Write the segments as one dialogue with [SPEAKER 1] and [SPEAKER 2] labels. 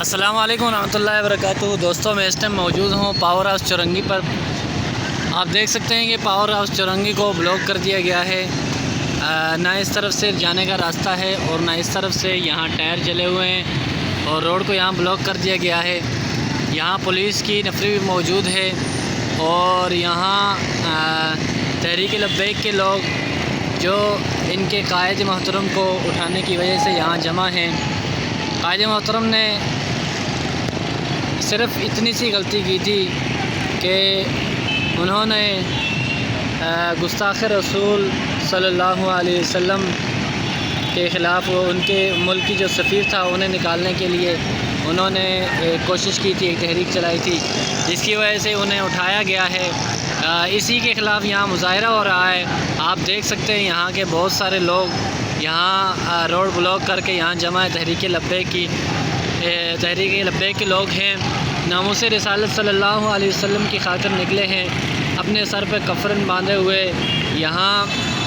[SPEAKER 1] السلام علیکم ورحمۃ اللہ وبرکاتہ۔ دوستوں میں اس ٹائم موجود ہوں پاور ہاؤس چورنگی پر۔ آپ دیکھ سکتے ہیں کہ پاور ہاؤس چورنگی کو بلاک کر دیا گیا ہے، نہ اس طرف سے جانے کا راستہ ہے اور نہ اس طرف سے۔ یہاں ٹائر جلے ہوئے ہیں اور روڈ کو یہاں بلاک کر دیا گیا ہے۔ یہاں پولیس کی نفری بھی موجود ہے اور یہاں تحریک لبیک کے لوگ جو ان کے قائد محترم کو اٹھانے کی وجہ سے یہاں جمع ہیں۔ قائد محترم نے صرف اتنی سی غلطی کی تھی کہ انہوں نے گستاخ رسول صلی اللہ علیہ وسلم کے خلاف ان کے ملک کی جو سفیر تھا انہیں نکالنے کے لیے انہوں نے کوشش کی تھی، ایک تحریک چلائی تھی، جس کی وجہ سے انہیں اٹھایا گیا ہے۔ اسی کے خلاف یہاں مظاہرہ ہو رہا ہے۔ آپ دیکھ سکتے ہیں یہاں کے بہت سارے لوگ یہاں روڈ بلاک کر کے یہاں جمع تحریک لبیک کے لوگ ہیں۔ ناموس رسالت صلی اللہ علیہ وسلم کی خاطر نکلے ہیں، اپنے سر پہ کفن باندھے ہوئے، یہاں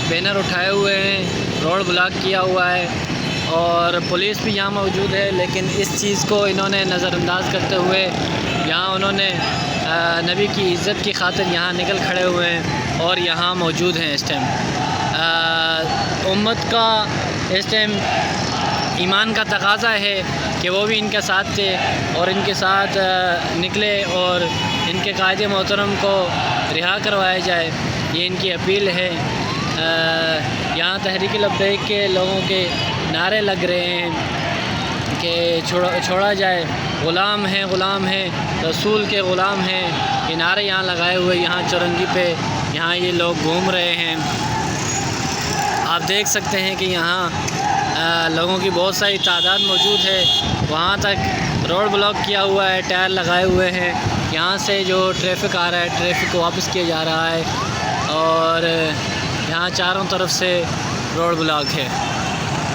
[SPEAKER 1] بینر اٹھائے ہوئے ہیں، روڈ بلاک کیا ہوا ہے اور پولیس بھی یہاں موجود ہے۔ لیکن اس چیز کو انہوں نے نظر انداز کرتے ہوئے یہاں انہوں نے نبی کی عزت کی خاطر یہاں نکل کھڑے ہوئے ہیں اور یہاں موجود ہیں۔ اس ٹائم امت کا اس ٹائم ایمان کا تقاضا ہے کہ وہ بھی ان کے ساتھ تھے اور ان کے ساتھ نکلے اور ان کے قائد محترم کو رہا کروایا جائے، یہ ان کی اپیل ہے۔ یہاں تحریک لبیک کے لوگوں کے نعرے لگ رہے ہیں کہ چھوڑا جائے، غلام ہیں غلام ہیں، رسول کے غلام ہیں، یہ نعرے یہاں لگائے ہوئے یہاں چورنگی پہ یہاں یہ لوگ گھوم رہے ہیں۔ آپ دیکھ سکتے ہیں کہ یہاں لوگوں کی بہت ساری تعداد موجود ہے، وہاں تک روڈ بلاک کیا ہوا ہے، ٹائر لگائے ہوئے ہیں۔ یہاں سے جو ٹریفک آ رہا ہے ٹریفک کو واپس کیا جا رہا ہے اور یہاں چاروں طرف سے روڈ بلاک ہے۔